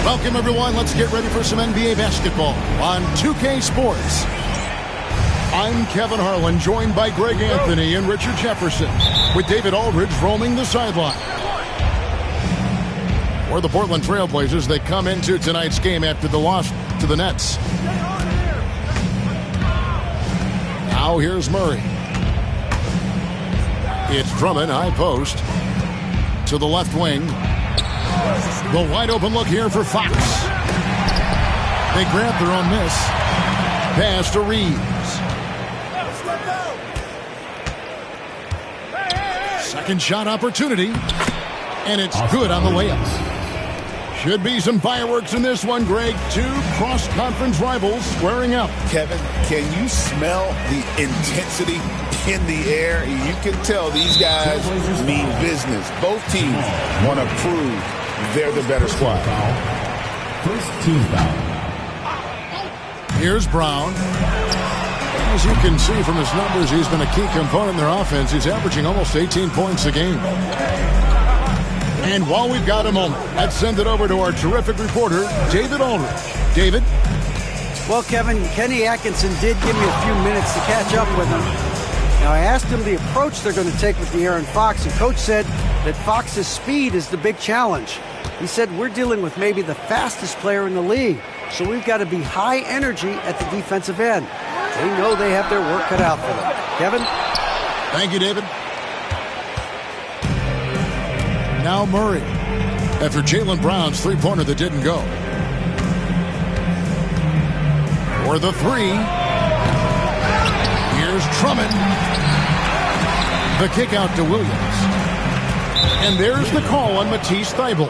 Welcome, everyone. Let's get ready for some NBA basketball on 2K Sports. I'm Kevin Harlan, joined by Greg Anthony and Richard Jefferson, with David Aldridge roaming the sideline. For the Portland Trailblazers, they come into tonight's game after the loss to the Nets. Now here's Murray. It's Drummond, high post, to the left wing. The wide open look here for Fox. They grab their own miss. Pass to Reeves. Second shot opportunity. And it's good on the layup. Should be some fireworks in this one, Greg. Two cross-conference rivals squaring up. Kevin, can you smell the intensity in the air? You can tell these guys mean business. Both teams want to prove they're the better squad. First team foul. Here's Brown. As you can see from his numbers, he's been a key component in their offense. He's averaging almost 18 points a game. And while we've got a moment, let's send it over to our terrific reporter, David Aldridge. David? Well, Kevin, Kenny Atkinson did give me a few minutes to catch up with him. Now, I asked him the approach they're going to take with De'Aaron Fox, and Coach said that Fox's speed is the big challenge. He said, we're dealing with maybe the fastest player in the league, so we've got to be high energy at the defensive end. They know they have their work cut out for them. Kevin? Thank you, David. Now Murray, after Jaylen Brown's three-pointer that didn't go. For the three, here's Drummond. The kick out to Williams. And there's the call on Matisse Thybulle.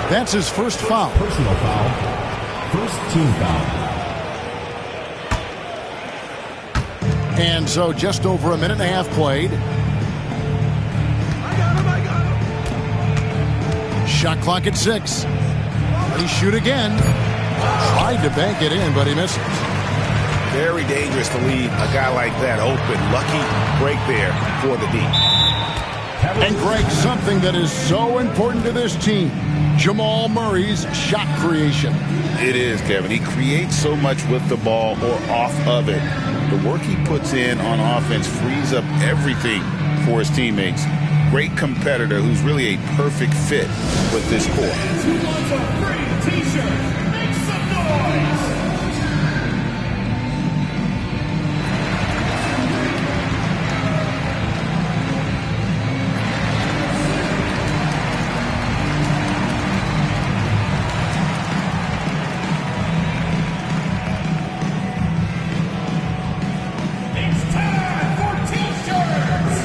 That's his first foul. Personal foul. First team foul. And so just over a minute and a half played. Shot clock at 6. They shoot again. Tried to bank it in, but he misses. Very dangerous to leave a guy like that open. Lucky break there for the D. And Greg, something that is so important to this team, Jamal Murray's shot creation. It is, Kevin. He creates so much with the ball or off of it. The work he puts in on offense frees up everything for his teammates. Great competitor who's really a perfect fit with this core. Who wants a free t-shirt? Make some noise! It's time for t-shirts!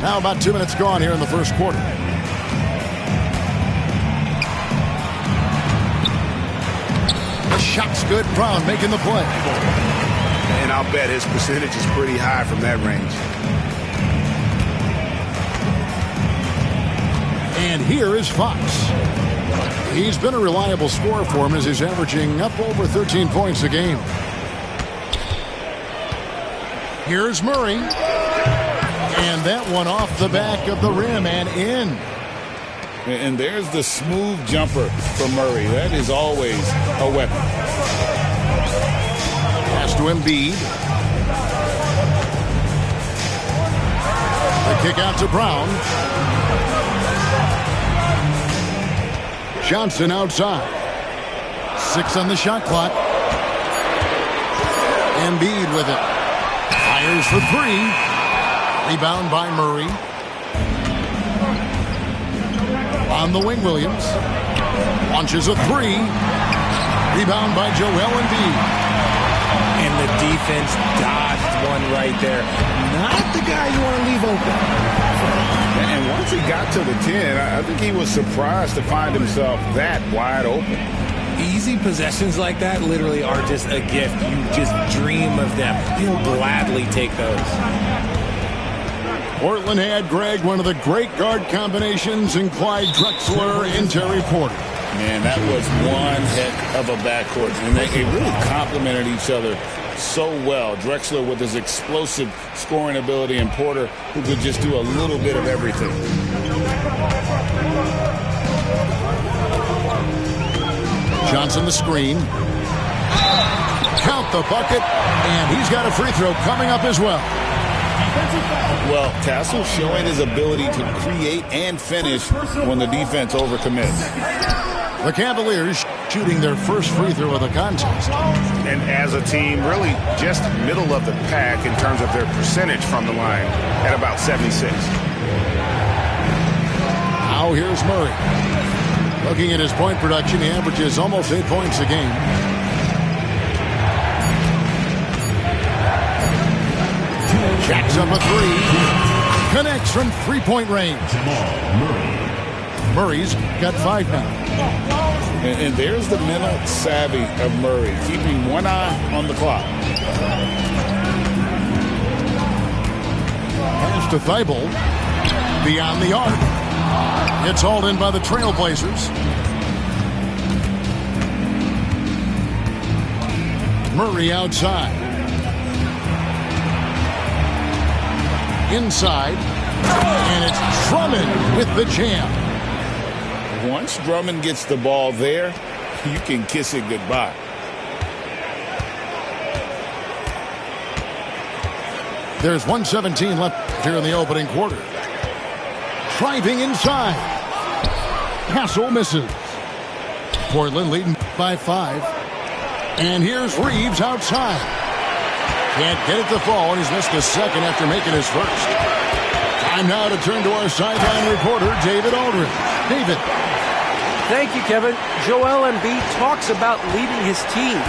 Now about 2 minutes gone here in the first quarter. The shot's good. Brown making the play. And I'll bet his percentage is pretty high from that range. And here is Fox. He's been a reliable scorer for him as he's averaging up over 13 points a game. Here's Murray. And that one off the back of the rim and in. And there's the smooth jumper for Murray. That is always a weapon. Pass to Embiid. The kick out to Brown. Johnson outside. 6 on the shot clock. Embiid with it. Fires for 3. Rebound by Murray. On the wing, Williams. Launches a 3. Rebound by Joel Embiid. And the defense dodged one right there. Not the guy you want to leave open. And once he got to the 10, I think he was surprised to find himself that wide open. Easy possessions like that literally are just a gift. You just dream of them. He'll gladly take those. Portland had, Greg, one of the great guard combinations in Clyde Drexler and Terry Porter. Man, that was one heck of a backcourt. And they really complemented each other so well. Drexler with his explosive scoring ability and Porter who could just do a little bit of everything. Johnson the screen. Count the bucket. And he's got a free throw coming up as well. Well, Castle showing his ability to create and finish when the defense overcommits. The Cavaliers shooting their first free throw of the contest. And as a team, really just middle of the pack in terms of their percentage from the line at about 76. Now here's Murray. Looking at his point production, he averages almost 8 points a game. Jacks up a 3. Connects from three-point range. Murray's got 5 now. And there's the mental savvy of Murray, keeping one eye on the clock. Pass to Thibault. Beyond the arc. It's hauled in by the Trailblazers. Murray outside. Inside. And it's Drummond with the jam. Once Drummond gets the ball there, you can kiss it goodbye. There's 1:17 left here in the opening quarter. Driving inside. Castle misses. Portland leading by 5. And here's Reeves outside. Can't get it to fall, and he's missed a second after making his first. Time now to turn to our sideline reporter, David Aldridge. David. Thank you, Kevin. Joel Embiid talks about leading his team.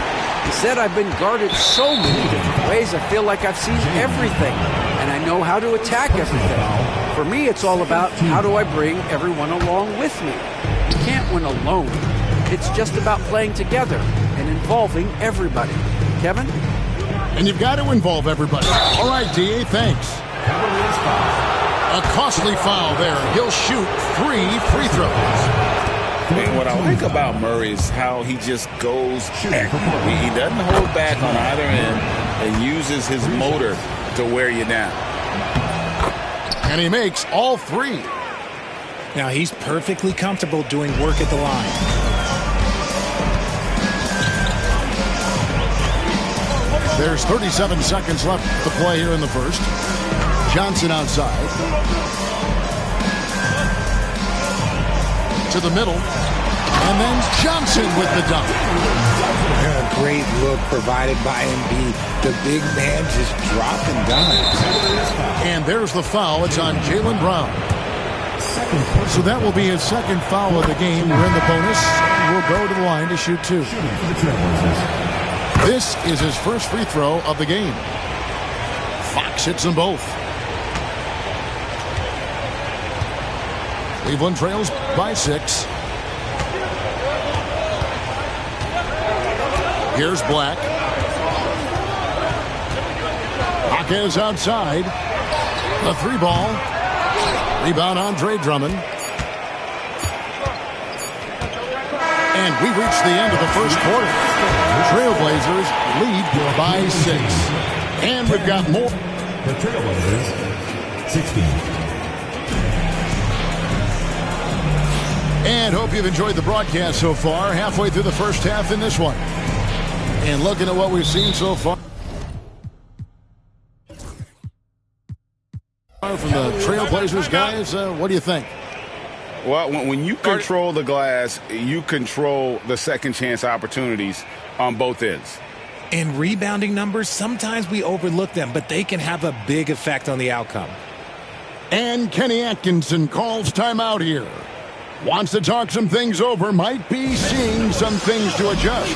He said, I've been guarded so many different ways, I feel like I've seen everything, and I know how to attack everything. For me, it's all about how do I bring everyone along with me. You can't win alone. It's just about playing together and involving everybody. Kevin? And you've got to involve everybody. All right, D.A., thanks. A costly foul there. He'll shoot 3 free throws. And what I like about Murray is how he just goes. He doesn't hold back on either end and uses his motor to wear you down. And he makes all 3. Now he's perfectly comfortable doing work at the line. There's 37 seconds left to play here in the first. Johnson outside. To the middle. And then Johnson with the dunk. A great look provided by Embiid. The big man just dropped and dimes. And there's the foul. It's on Jaylen Brown. So that will be his second foul of the game. We're in the bonus. We'll go to the line to shoot 2. This is his first free throw of the game. Fox hits them both. Cleveland trails by 6. Here's Black. Jaquez outside. A 3-ball. Rebound Andre Drummond. And we reach the end of the first quarter. Trailblazers lead by 6. And we've got more. The Trailblazers, 16. And hope you've enjoyed the broadcast so far. Halfway through the first half in this one. And looking at what we've seen so far from the Trailblazers guys, what do you think? Well, when you control the glass, you control the second chance opportunities on both ends. And rebounding numbers, sometimes we overlook them, but they can have a big effect on the outcome. And Kenny Atkinson calls timeout here. Wants to talk some things over, might be seeing some things to adjust.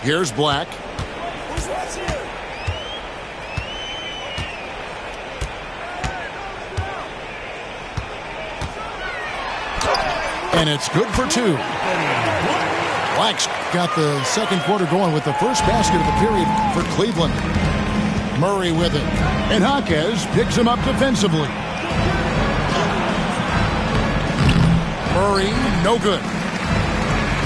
Here's Black. And it's good for 2. Black's got the second quarter going with the first basket of the period for Cleveland. Murray with it. And Jaquez picks him up defensively. Murray, no good.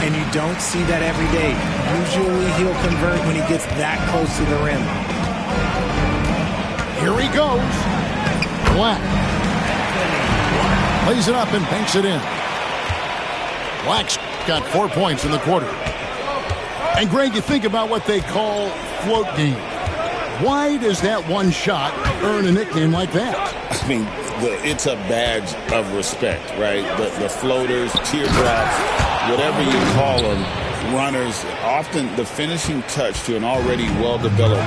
And you don't see that every day. Usually he'll convert when he gets that close to the rim. Here he goes. Black. Lays it up and banks it in. Black's got 4 points in the quarter. And Greg, you think about what they call float game. Why does that one shot earn a nickname like that? I mean, it's a badge of respect, right? The floaters, teardrops, whatever you call them, runners, often the finishing touch to an already well-developed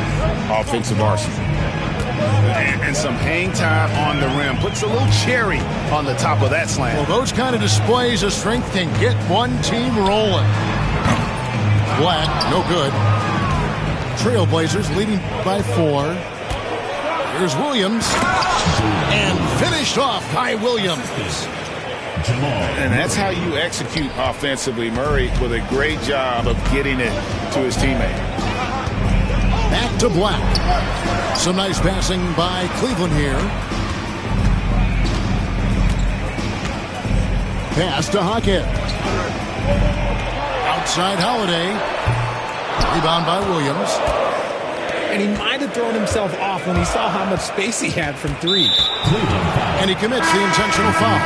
offensive arsenal. And some hang time on the rim puts a little cherry on the top of that slam. Well, those kind of displays of strength can get one team rolling. Black, no good. Trailblazers leading by 4. Here's Williams. And finished off by Williams. And that's how you execute offensively. Murray with a great job of getting it to his teammate. Back to Black. Some nice passing by Cleveland here. Pass to Jaquez. Outside Holiday. Rebound by Williams. And he might have thrown himself off when he saw how much space he had from 3. And he commits the intentional foul.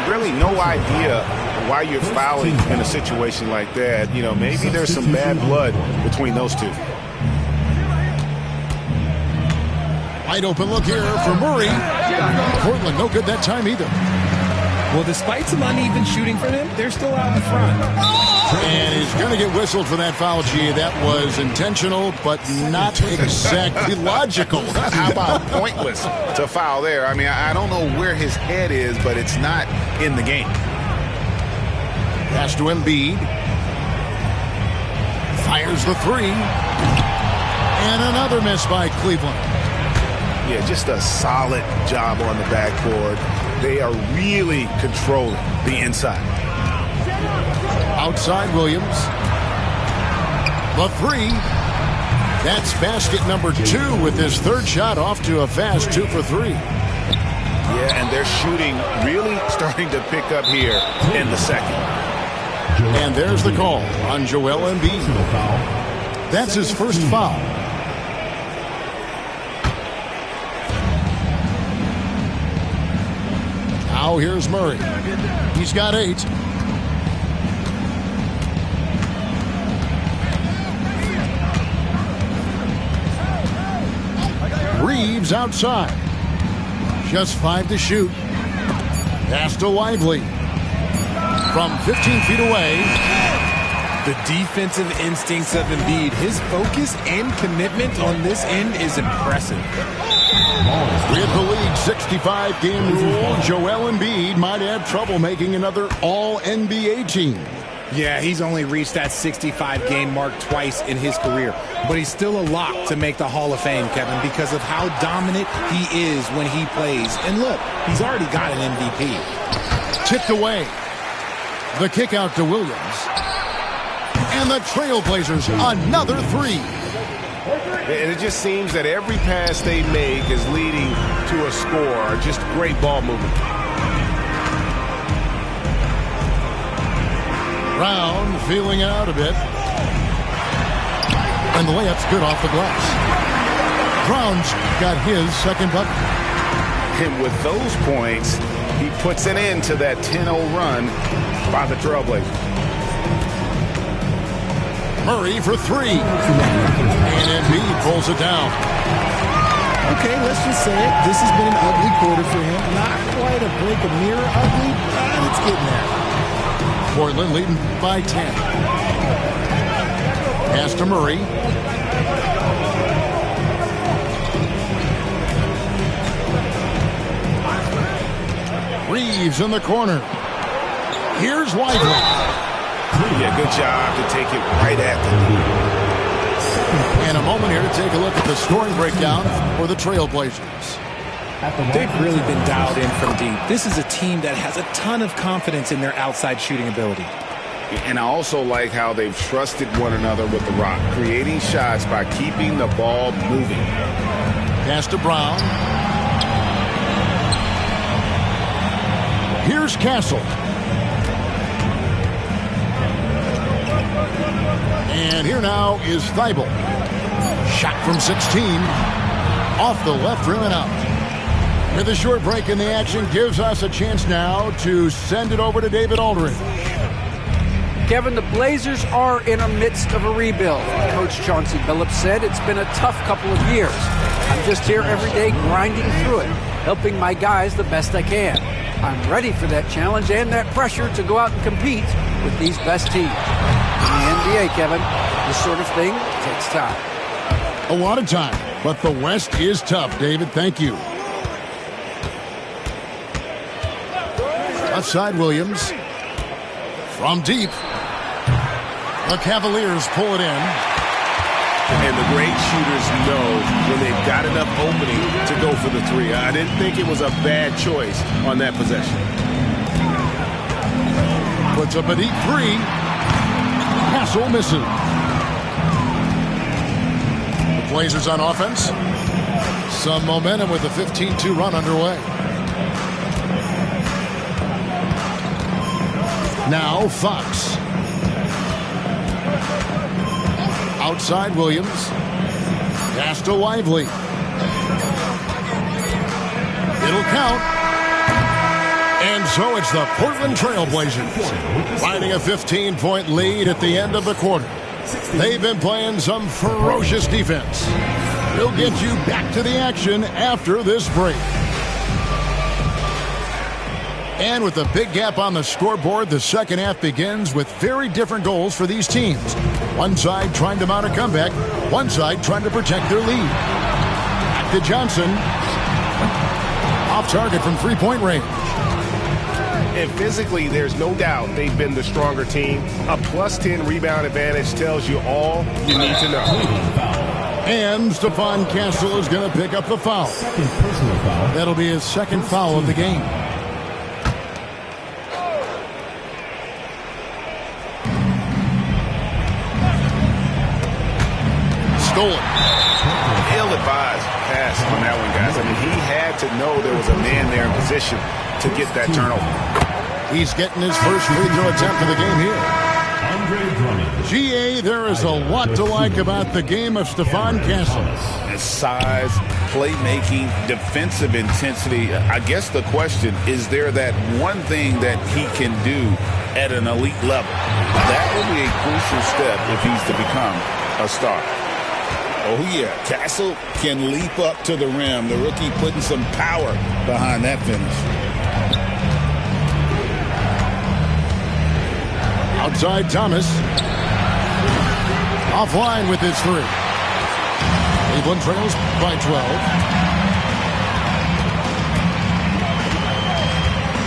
Really no idea why you're fouling in a situation like that. You know, maybe there's some bad blood between those two. Wide open look here for Murray. Portland, no good that time either. Well, despite some uneven shooting for them, they're still out in front. And he's going to get whistled for that foul, G. That was intentional, but not exactly logical. How about pointless to foul there? I mean, I don't know where his head is, but it's not in the game. Pass to Embiid. Fires the three. And another miss by Cleveland. Yeah, just a solid job on the backboard. They are really controlling the inside. Outside Williams. The three. That's basket number 2 with his third shot off to a fast 2 for 3. Yeah, and they're shooting really starting to pick up here in the second. And there's the call on Joel Embiid. That's his first foul. Now here's Murray. He's got 8. Reeves outside. Just 5 to shoot. Pass to Lively. From 15 feet away. The defensive instincts of Embiid, his focus and commitment on this end is impressive. With the league's 65-game rule, Joel Embiid might have trouble making another All-NBA team. Yeah, he's only reached that 65-game mark twice in his career. But he's still a lock to make the Hall of Fame, Kevin, because of how dominant he is when he plays. And look, he's already got an MVP. Tipped away. The kick out to Williams. And the Trailblazers, another 3. And it just seems that every pass they make is leading to a score. Just great ball movement. Brown feeling it out a bit. And the layup's good off the glass. Brown's got his second bucket. And with those points, he puts an end to that 10-0 run by the Trailblazers. Murray for 3. And Embiid pulls it down. Okay, let's just say it. This has been an ugly quarter for him. Not quite a break of mirror ugly, but it's getting there. Portland leading by 10. Pass to Murray. Reeves in the corner. Here's Lively. Yeah, good job to take it right at them. And a moment here to take a look at the scoring breakdown for the Trailblazers. They've really been dialed in from deep. This is a team that has a ton of confidence in their outside shooting ability. And I also like how they've trusted one another with the rock, creating shots by keeping the ball moving. Pass to Brown. Here's Castle. And here now is Thibault. Shot from 16. Off the left rim and out. With a short break in the action gives us a chance now to send it over to David Aldridge. Kevin, the Blazers are in the midst of a rebuild. Coach Chauncey Billups said it's been a tough couple of years. I'm just here every day grinding through it, helping my guys the best I can. I'm ready for that challenge and that pressure to go out and compete with these best teams. In the NBA, Kevin, this sort of thing takes time. A lot of time, but the West is tough, David. Thank you. Left side, Williams. From deep. The Cavaliers pull it in. And the great shooters know when they've got enough opening to go for the 3. I didn't think it was a bad choice on that possession. Puts up a deep 3. Castle misses. The Blazers on offense. Some momentum with a 15-2 run underway. Now Fox. Outside Williams. Pass to Lively. It'll count. And so it's the Portland Trailblazers finding a 15-point lead at the end of the quarter. They've been playing some ferocious defense. We'll get you back to the action after this break. And with a big gap on the scoreboard, the second half begins with very different goals for these teams. One side trying to mount a comeback, one side trying to protect their lead. Back to Johnson. Off target from three-point range. And physically, there's no doubt they've been the stronger team. A +10 rebound advantage tells you all you need to know. And Stephon Castle is going to pick up the foul. Second personal foul. That'll be his second foul of the game. Stolen. Ill-advised pass on that one, guys. I mean, he had to know there was a man there in position to get that turnover. He's getting his first free throw attempt of the game here. Andre Drummond. GA, there is a lot to like about the game of Stephon Castle. His size, playmaking, defensive intensity. I guess the question, is there that one thing that he can do at an elite level? That will be a crucial step if he's to become a star. Oh, yeah. Castle can leap up to the rim. The rookie putting some power behind that finish. Outside Thomas. Offline with his three. Cleveland trails by 12.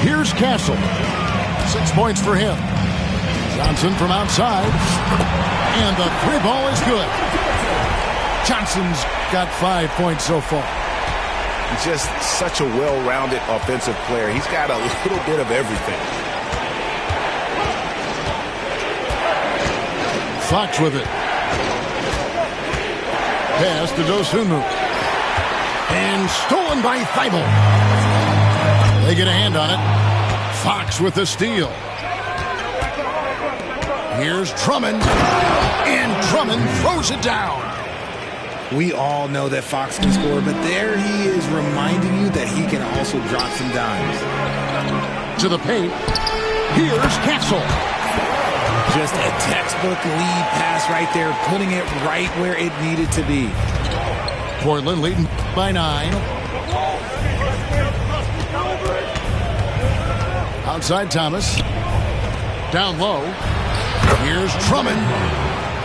Here's Castle. 6 points for him. Johnson from outside. And the three ball is good. Johnson's got 5 points so far. Just such a well-rounded offensive player. He's got a little bit of everything. Fox with it. Pass to Dosunmu. And stolen by Thibault. They get a hand on it. Fox with the steal. Here's Drummond. And Drummond throws it down. We all know that Fox can score, but there he is reminding you that he can also drop some dimes. To the paint. Here's Castle. Just a textbook lead pass right there, putting it right where it needed to be. Portland leading by 9. Outside Thomas. Down low. Here's Drummond.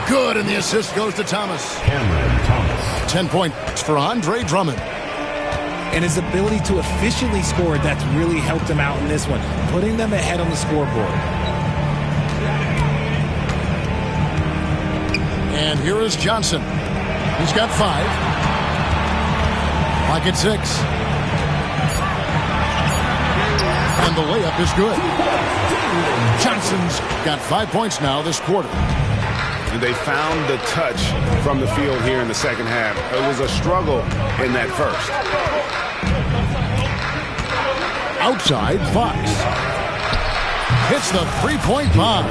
Good, and the assist goes to Thomas. Cameron Thomas. 10 points for Andre Drummond. And his ability to efficiently score, that's really helped him out in this one, putting them ahead on the scoreboard. And here is Johnson. He's got 5. Pocket 6. And the layup is good. Johnson's got 5 points now this quarter. They found the touch from the field here in the second half. It was a struggle in that first. Outside, Fox. Hits the three-point bomb.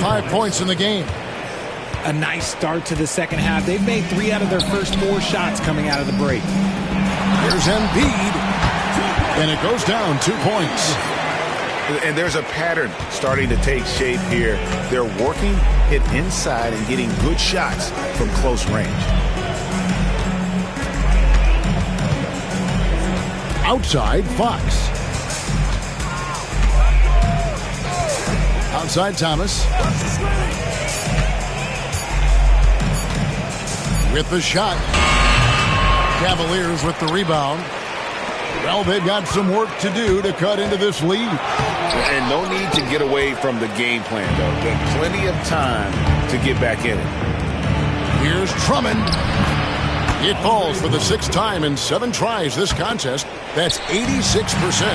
5 points in the game. A nice start to the second half. They've made 3 out of their first 4 shots coming out of the break. Here's Embiid. And it goes down 2 points. And there's a pattern starting to take shape here. They're working it inside and getting good shots from close range. Outside, Fox. Outside, Thomas. With the shot. Cavaliers with the rebound. Well, they've got some work to do to cut into this lead. And no need to get away from the game plan, though. There's plenty of time to get back in it. Here's Drummond. It falls for the 6th time in 7 tries this contest. That's 86%.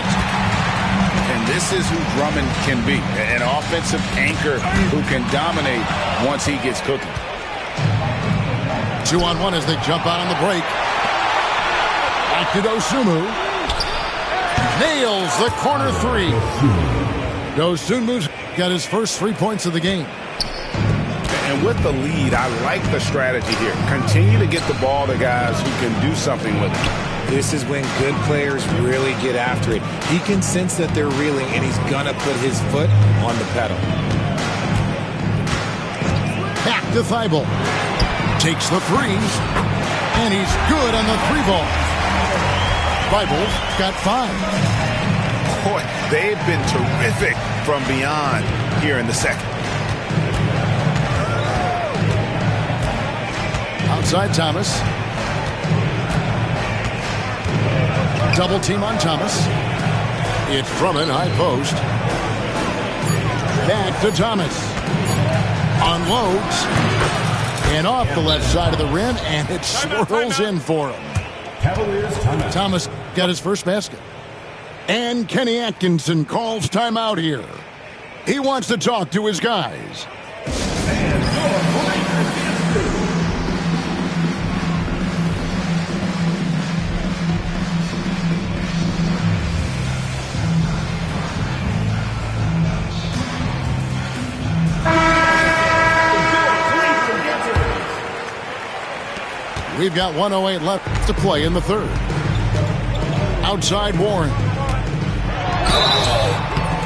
And this is who Drummond can be. An offensive anchor who can dominate once he gets cooking. 2-on-1 as they jump out on the break. Back to Dosunmu. Nails the corner 3. Dosunmu's got his first 3 points of the game. And with the lead, I like the strategy here. Continue to get the ball to guys who can do something with it. This is when good players really get after it. He can sense that they're reeling, and he's going to put his foot on the pedal. Back to Thibault. Takes the 3. And he's good on the 3 ball. Thibault's got 5. Boy, they've been terrific from beyond here in the second. Outside Thomas. Double team on Thomas. It's Drummond, high post. Back to Thomas. Unloads. And off the left side of the rim, and it swirls in for him. Cavaliers timeout. Thomas got his first basket. And Kenny Atkinson calls timeout here. He wants to talk to his guys. We've got 1:08 left to play in the third. Outside Warren.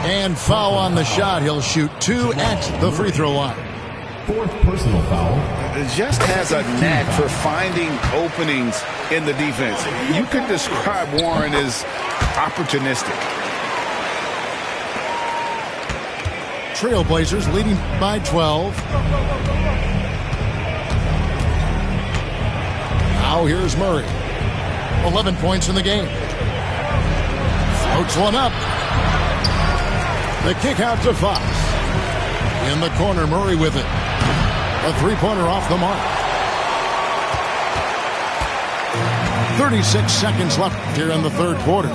And foul on the shot. He'll shoot 2 at the free throw line. Fourth personal foul. Just has a knack for finding openings in the defense. You could describe Warren as opportunistic. Trailblazers leading by 12. Now here's Murray. 11 points in the game. Floats one up. The kick out to Fox. In the corner, Murray with it. A three-pointer off the mark. 36 seconds left here in the third quarter.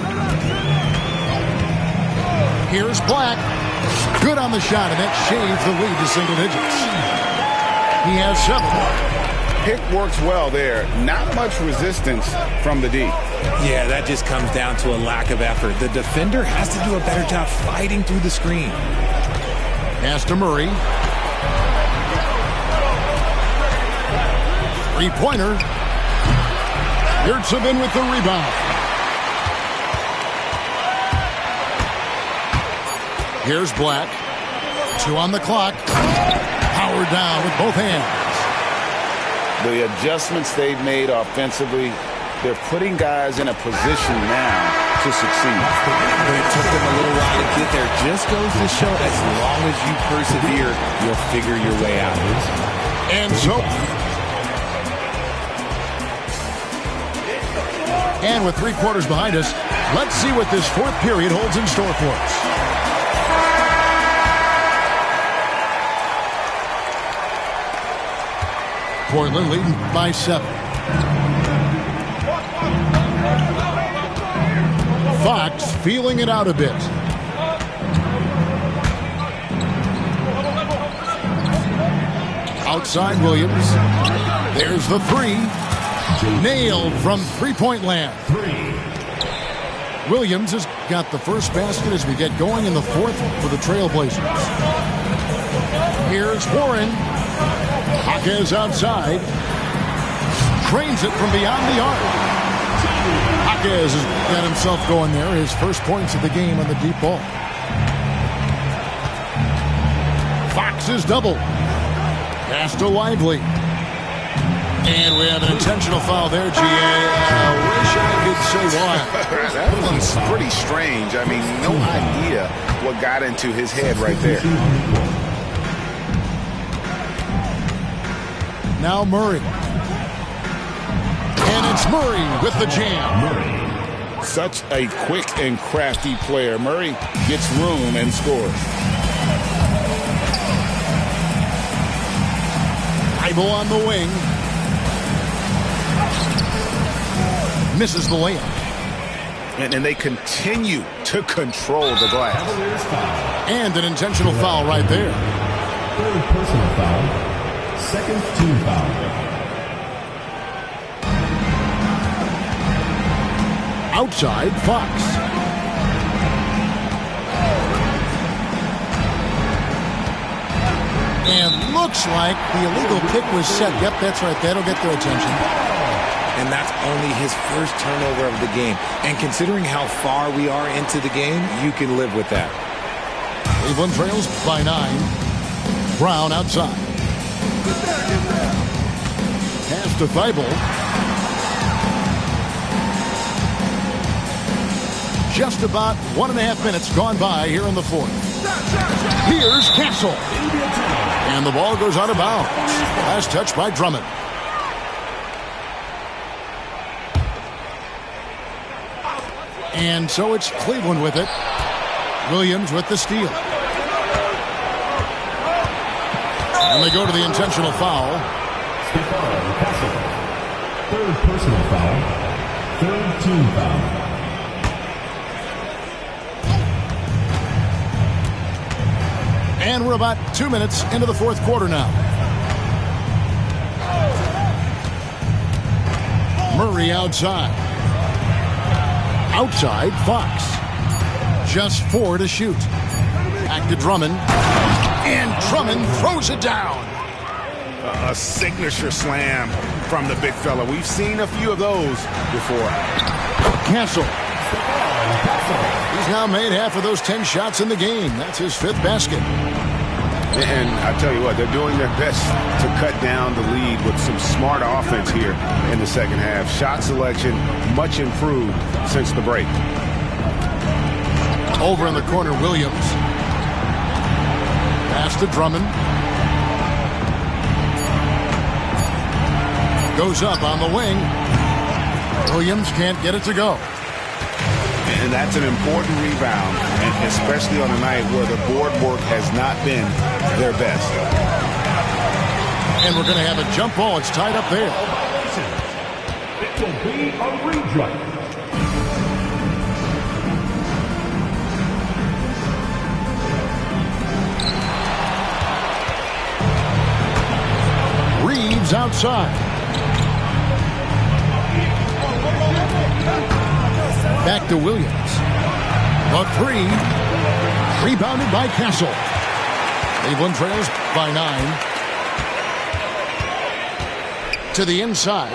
Here's Black. Good on the shot, and that shaves the lead to single digits. He has 7. Pick works well there. Not much resistance from the D. Yeah, that just comes down to a lack of effort. The defender has to do a better job fighting through the screen. Pass to Murray. Three-pointer. Yurtseven with the rebound. Here's Black. 2 on the clock. Power down with both hands. The adjustments they've made offensively, they're putting guys in a position now to succeed. It took them a little while to get there. Just goes to show as long as you persevere, you'll figure your way out. And so. And with 3 quarters behind us, let's see what this fourth period holds in store for us. Portland leading by 7. Fox feeling it out a bit. Outside Williams. There's the 3. Nailed from three-point land. Williams has got the first basket as we get going in the fourth for the Trailblazers. Here's Warren. Jaquez outside. Trains it from beyond the arc. Jaquez has got himself going there. His first points of the game on the deep ball. Fox is double. Pass to Lively. And we have an intentional foul there, G.A. I wish I could say why. That was pretty strange. I mean, no idea what got into his head right there. Now Murray. And it's Murray with the jam. Such a quick and crafty player. Murray gets room and scores. Ivo on the wing. Misses the layup. And they continue to control the glass. And an intentional foul right there. Third personal foul. Second team foul. Outside, Fox. And looks like the illegal pick was set. Yep, that's right. That'll get their attention. And that's only his first turnover of the game. And considering how far we are into the game, you can live with that. Cleveland trails by 9. Brown outside. Pass to Thibault. just about 1.5 minutes gone by here in the fourth. Here's Castle. And the ball goes out of bounds. Last touch by Drummond. And so it's Cleveland with it. Williams with the steal. And they go to the intentional foul. Stephon Castle. Third personal foul. Third team foul. And we're about 2 minutes into the fourth quarter now. Murray outside. Outside, Fox. Just 4 to shoot. Back to Drummond. And Drummond throws it down. A signature slam from the big fella. We've seen a few of those before. Castle. He's now made half of those 10 shots in the game. That's his 5th basket. And I tell you what, they're doing their best to cut down the lead with some smart offense here in the second half. Shot selection much improved since the break. Over in the corner, Williams. Pass to Drummond. Goes up on the wing. Williams can't get it to go. And that's an important rebound, and especially on a night where the board work has not been their best. And we're going to have a jump ball. It's tied up there. It will be a redraft. Reeves outside. Back to Williams. The 3. Rebounded by Castle. Cleveland trails by 9. To the inside.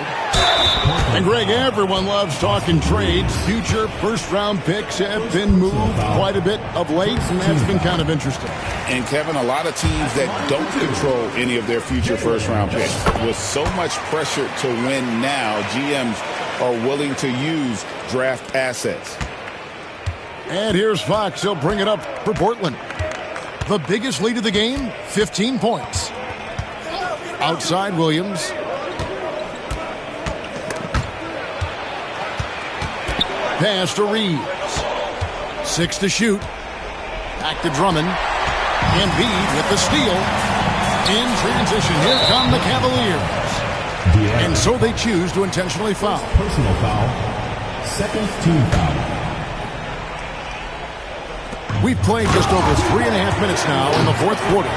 And Greg, everyone loves talking trades. Future first-round picks have been moved quite a bit of late, and that's been kind of interesting. And, Kevin, a lot of teams that don't control any of their future first-round picks. With so much pressure to win now, GMs are willing to use draft assets. And here's Fox. He'll bring it up for Portland. The biggest lead of the game, 15 points. Outside Williams. Pass to Reeves. 6 to shoot. Back to Drummond. Embiid with the steal. In transition, here come the Cavaliers. And so they choose to intentionally foul. Personal foul. Second team foul. We've played just over 3.5 minutes now in the fourth quarter.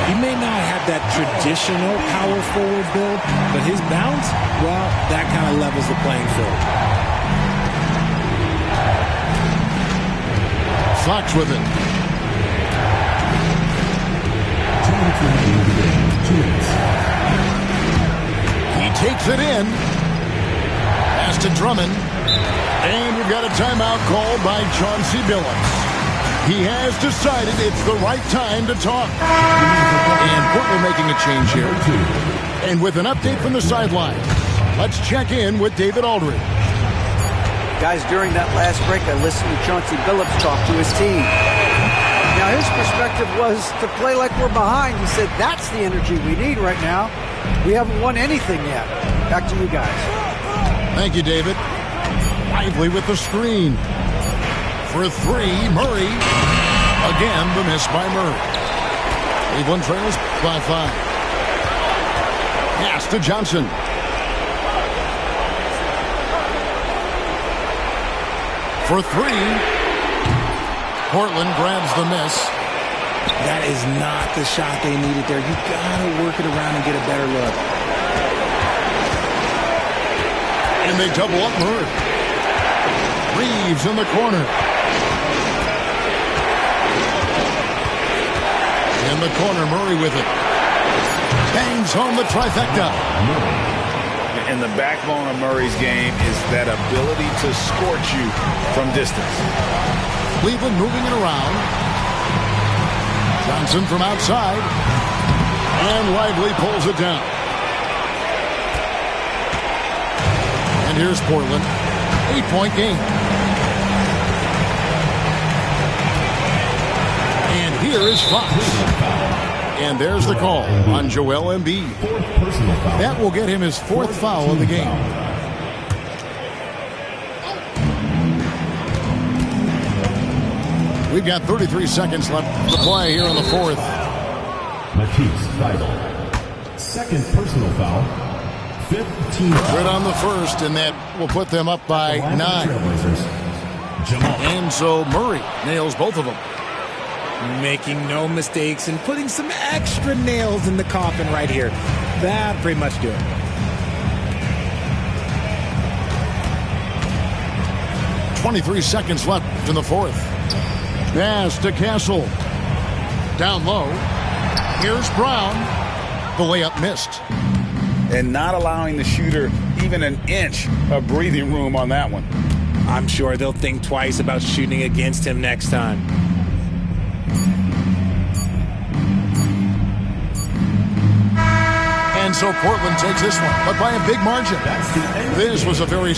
He may not have that traditional power forward build, but his bounce, well, that kind of levels the playing field. Fox with it. 2 minutes remaining in the game. 2 minutes. He takes it in. Pass to Drummond. And we've got a timeout called by Chauncey Billups. He has decided it's the right time to talk. And Portland making a change here. And with an update from the sideline, let's check in with David Aldridge. Guys, during that last break, I listened to Chauncey Billups talk to his team. Now, his perspective was to play like we're behind. He said, that's the energy we need right now. We haven't won anything yet. Back to you guys. Thank you, David. Lively with the screen. For 3, Murray. Again, the miss by Murray. Cleveland trails by 5. Pass to Johnson. For 3. Portland grabs the miss. That is not the shot they needed there. You got to work it around and get a better look. And they double up Murray. Reeves in the corner. In the corner, Murray with it. Bangs home the trifecta. And the backbone of Murray's game is that ability to scorch you from distance. Cleveland moving it around. Johnson from outside. And Lively pulls it down. And here's Portland. 8-point game. Here is Fox. And there's the call on Joel Embiid. That will get him his fourth foul of the game. We've got 33 seconds left to play here in the fourth. Matisse Thybulle. Second personal foul. 15. Good on the first, and that will put them up by 9. And so Murray nails both of them. Making no mistakes and putting some extra nails in the coffin right here. That pretty much do it. .23 seconds left in the fourth. Pass to Castle. Down low. Here's Brown. The layup missed. And not allowing the shooter even an inch of breathing room on that one. I'm sure they'll think twice about shooting against him next time. And so Portland takes this one, but by a big margin. This was a very